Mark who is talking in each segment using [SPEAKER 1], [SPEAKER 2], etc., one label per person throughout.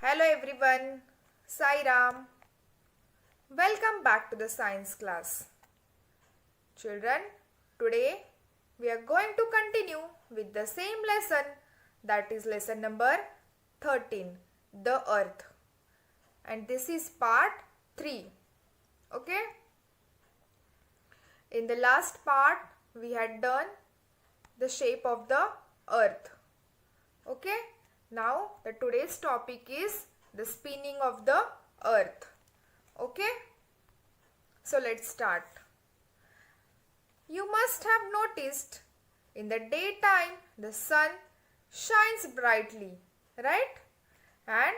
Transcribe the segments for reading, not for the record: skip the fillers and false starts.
[SPEAKER 1] Hello everyone, Sai Ram. Welcome back to the science class. Children, today we are going to continue with the same lesson, that is lesson number 13, the earth. And this is part 3. Okay? In the last part we had done the shape of the earth. Okay? Now the today's topic is the spinning of the earth. Okay? So let's start. You must have noticed in the daytime the sun shines brightly, right? And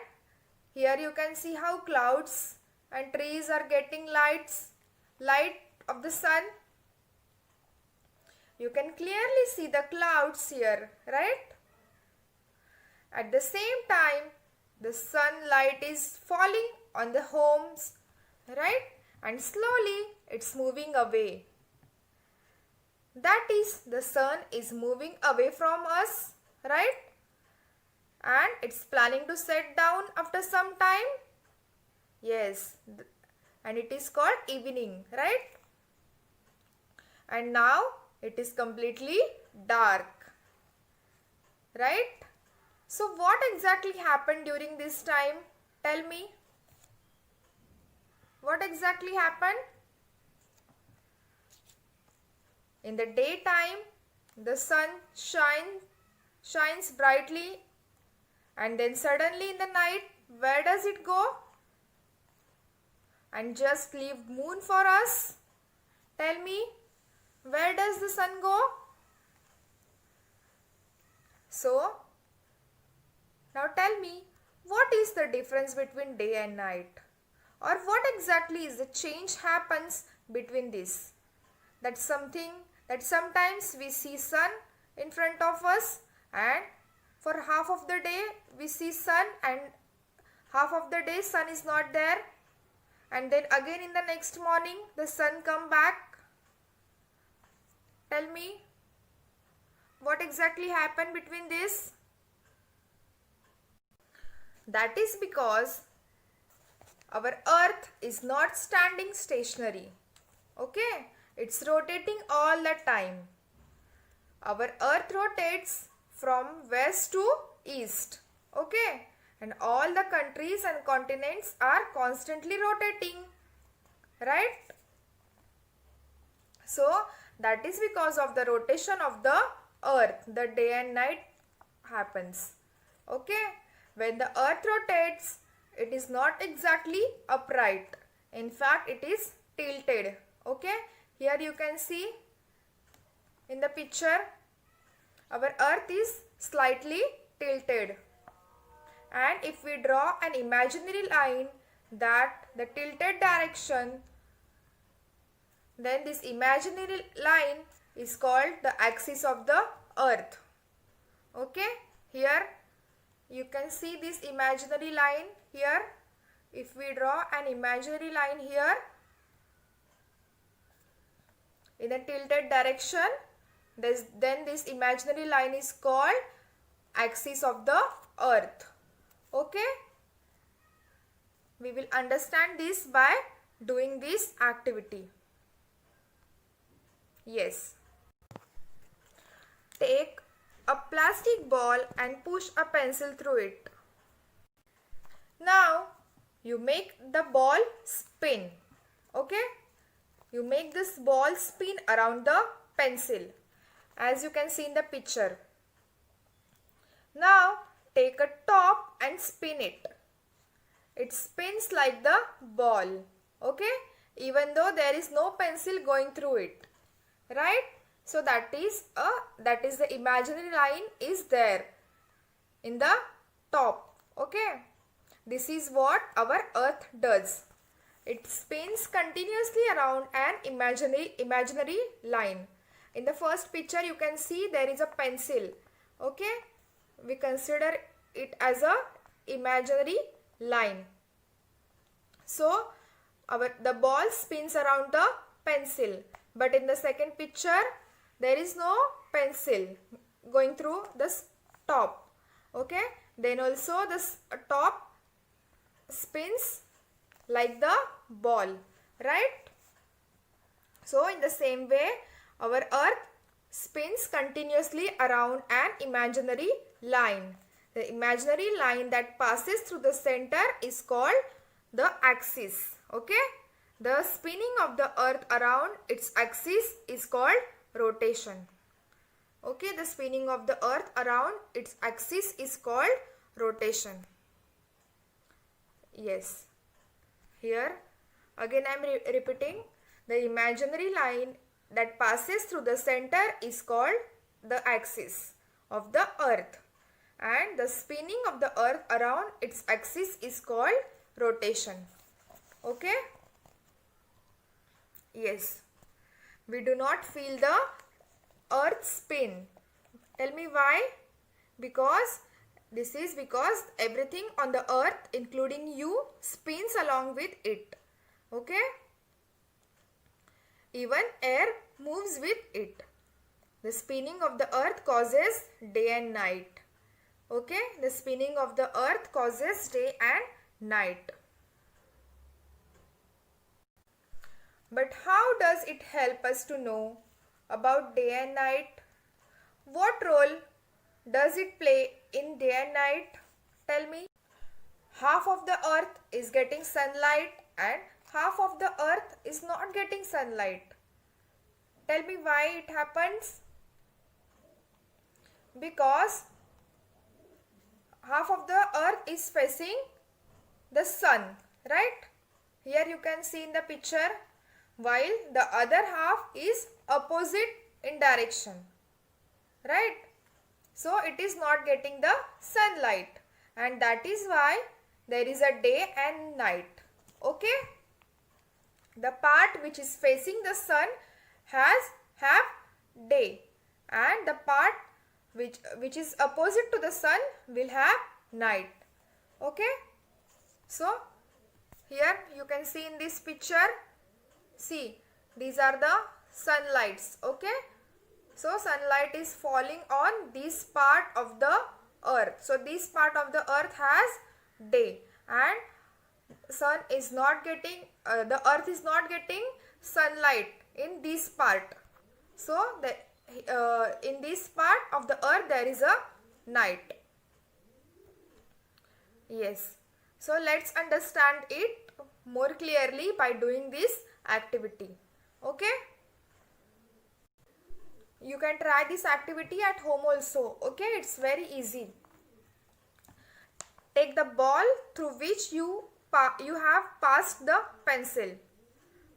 [SPEAKER 1] here you can see how clouds and trees are getting light of the sun. You can clearly see the clouds here, right? At the same time, the sunlight is falling on the homes, right? And slowly it's moving away. That is, the sun is moving away from us, right? And it's planning to set down after some time. Yes, and it is called evening, right? And now it is completely dark, right? So what exactly happened during this time? Tell me. What exactly happened? In the daytime, the sun shines brightly, and then suddenly in the night, where does it go? And just leave moon for us. Tell me, where does the sun go? So, now tell me, what is the difference between day and night? Or what exactly is the change happens between this? That's something that sometimes we see sun in front of us, and for half of the day we see sun and half of the day sun is not there, and then again in the next morning the sun come back. Tell me, what exactly happened between this? That is because our earth is not standing stationary. Okay? It's rotating all the time. Our earth rotates from west to east. Okay? And all the countries and continents are constantly rotating. Right? So, that is because of the rotation of the earth. The day and night happens. Okay? When the earth rotates, it is not exactly upright. In fact, it is tilted. Okay? Here you can see in the picture, our earth is slightly tilted. And if we draw an imaginary line that the tilted direction, then this imaginary line is called the axis of the earth. Okay? Here you can see this imaginary line here. If we draw an imaginary line here in a tilted direction, then this imaginary line is called axis of the earth. Okay? We will understand this by doing this activity. Yes. Take a plastic ball and push a pencil through it. Now you make the ball spin. Okay? You make this ball spin around the pencil, as you can see in the picture. Now take a top and spin it. It spins like the ball. Okay? Even though there is no pencil going through it. Right? So that is the imaginary line is there in the top. Okay? This is what our earth does. It spins continuously around an imaginary line. In the first picture you can see there is a pencil. Okay? We consider it as a imaginary line. So the ball spins around the pencil. But in the second picture there is no pencil going through the top. Okay? Then also this top spins like the ball, right? So in the same way, our earth spins continuously around an imaginary line. The imaginary line that passes through the center is called the axis. Okay? The spinning of the earth around its axis is called rotation. Okay, the spinning of the earth around its axis is called rotation. Yes. Here again I am repeating, the imaginary line that passes through the center is called the axis of the earth, and the spinning of the earth around its axis is called rotation. Okay? Yes. We do not feel the earth spin. Tell me why? Because everything on the earth, including you, spins along with it. Okay? Even air moves with it. The spinning of the earth causes day and night. Okay? The spinning of the earth causes day and night. But how does it help us to know about day and night? What role does it play in day and night? Tell me. Half of the earth is getting sunlight and half of the earth is not getting sunlight. Tell me why it happens? Because half of the earth is facing the sun, right? Here you can see in the picture, while the other half is opposite in direction, right? So it is not getting the sunlight, and that is why there is a day and night. Okay? The part which is facing the sun have day, and the part which is opposite to the sun will have night. Okay? So here you can see in this picture, see, these are the sunlights. Okay? So sunlight is falling on this part of the earth. So this part of the earth has day, and sun is not getting, the earth is not getting sunlight in this part. So in this part of the earth there is a night. Yes. So let's understand it more clearly by doing this activity. Okay? You can try this activity at home also. Okay? It's very easy. Take the ball through which you have passed the pencil.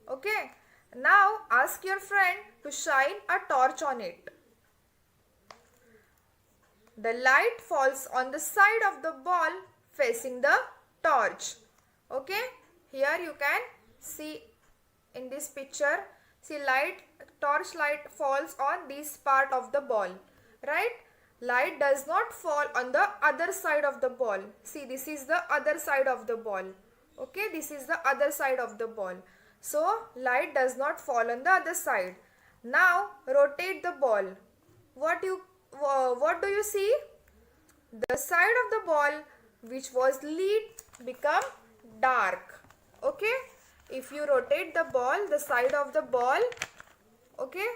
[SPEAKER 1] Okay? Now ask your friend to shine a torch on it. The light falls on the side of the ball facing the torch. Okay? Here you can see in this picture, see, torch light falls on this part of the ball, right? Light does not fall on the other side of the ball. See, this is the other side of the ball. Okay, this is the other side of the ball. So light does not fall on the other side. Now rotate the ball. What do you see? The side of the ball which was lit become dark. Okay, if you rotate the ball, the side of the ball, okay,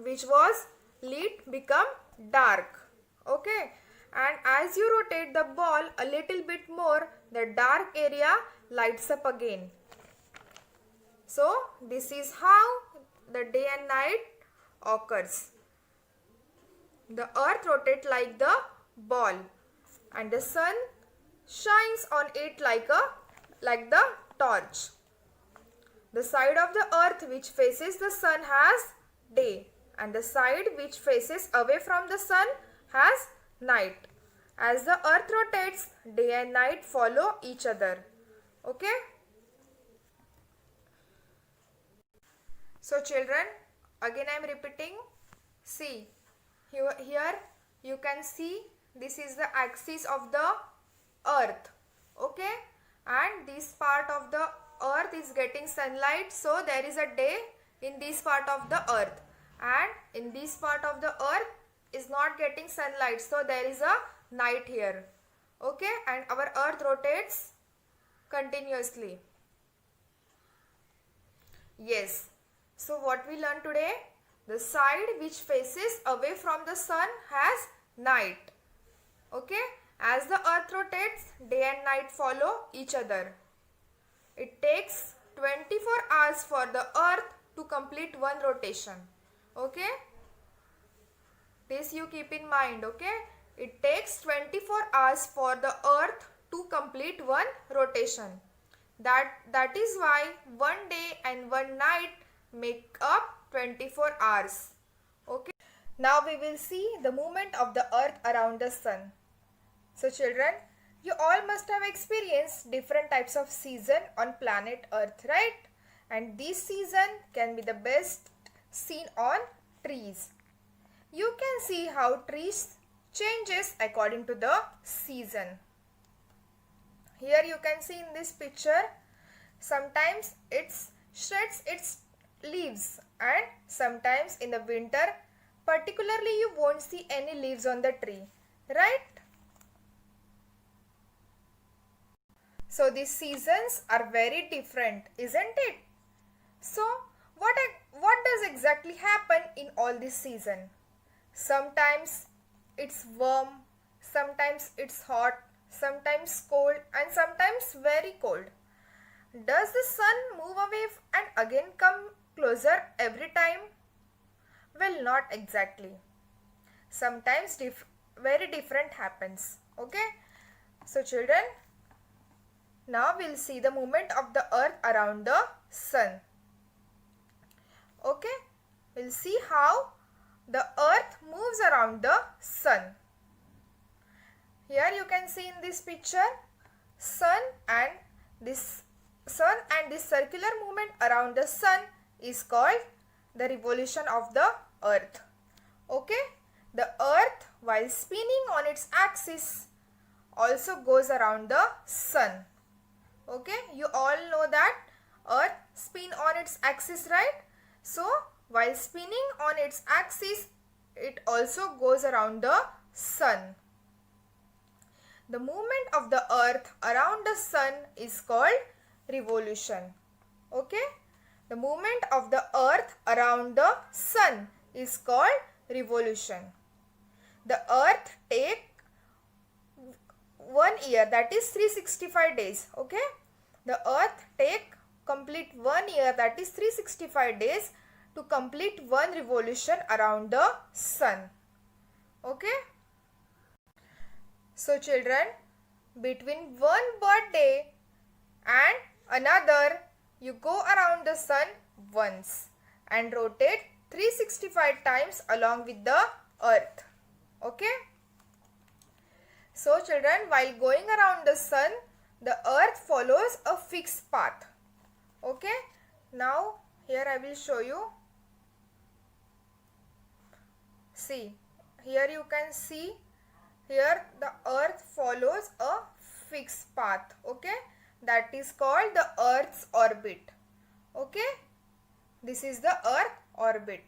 [SPEAKER 1] which was lit become dark. Okay, and as you rotate the ball a little bit more, the dark area lights up again. So this is how the day and night occurs. The earth rotates like the ball, and the sun shines on it like the torch. The side of the earth which faces the sun has day, and the side which faces away from the sun has night. As the earth rotates, day and night follow each other. Okay? So children, again I am repeating. See, here you can see this is the axis of the earth. Okay? And this part of the earth is getting sunlight, so there is a day in this part of the earth, and in this part of the earth is not getting sunlight, so there is a night here. Okay, and our earth rotates continuously. Yes. So what we learned today? The side which faces away from the sun has night. Okay. As the earth rotates, day and night follow each other. It takes 24 hours for the earth to complete one rotation. Okay. This you keep in mind. Okay. It takes 24 hours for the earth to complete one rotation. That is why one day and one night make up 24 hours. Okay. Now we will see the movement of the earth around the sun. So children, you all must have experienced different types of season on planet earth, right? And this season can be the best seen on trees. You can see how trees changes according to the season. Here you can see in this picture, sometimes it sheds its leaves, and sometimes in the winter particularly you won't see any leaves on the tree, right? So these seasons are very different, isn't it? So what does exactly happen in all this season? Sometimes it's warm, sometimes it's hot, sometimes cold, and sometimes very cold. Does the sun move away and again come closer every time? Well, not exactly. Sometimes very different happens. Okay. So children, now we'll see the movement of the earth around the sun. Okay. We'll see how the earth moves around the sun. Here you can see in this picture sun and this circular movement around the sun is called the revolution of the earth. Okay. The earth, while spinning on its axis, also goes around the sun. Okay. You all know that earth spin on its axis, right? So while spinning on its axis, it also goes around the sun. The movement of the earth around the sun is called revolution. Okay. The movement of the earth around the sun is called revolution. The earth take 1 year, that is 365 days. Okay. The earth take complete 1 year, that is 365 days to complete one revolution around the sun. Okay. So children, between one birthday and another, you go around the sun once and rotate 365 times along with the earth. Okay. So children, while going around the sun, the earth follows a fixed path. Okay. Now here I will show you. See, here you can see, here the earth follows a fixed path. Okay. That is called the earth's orbit. Okay. This is the earth orbit.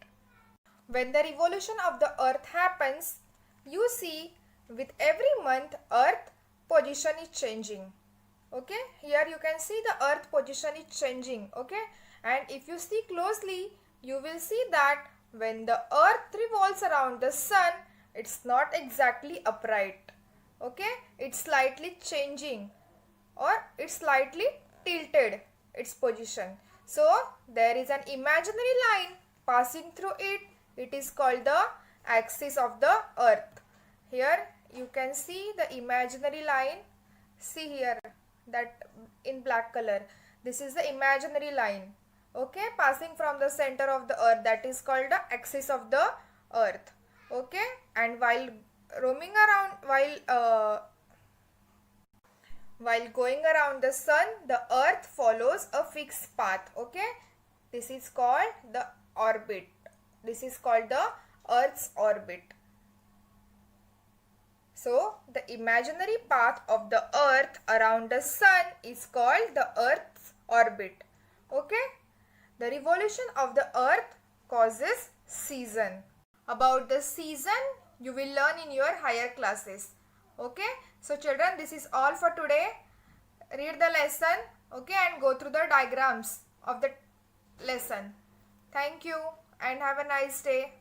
[SPEAKER 1] When the revolution of the earth happens, you see with every month earth position is changing. Okay. Here you can see the earth position is changing. Okay. And if you see closely, you will see that when the earth revolves around the sun, it's not exactly upright. Okay. It's slightly changing, or it's slightly tilted its position. So there is an imaginary line passing through it. It is called the axis of the earth. Here you can see the imaginary line. See here, that in black color. This is the imaginary line. Okay, passing from the center of the earth. That is called the axis of the earth. Okay, and while roaming around, while going around the sun, the earth follows a fixed path. Okay. This is called the orbit. This is called the earth's orbit. So the imaginary path of the earth around the sun is called the earth's orbit. Okay. The revolution of the earth causes season. About the season, you will learn in your higher classes. Okay. So children, this is all for today. Read the lesson, okay, and go through the diagrams of the lesson. Thank you and have a nice day.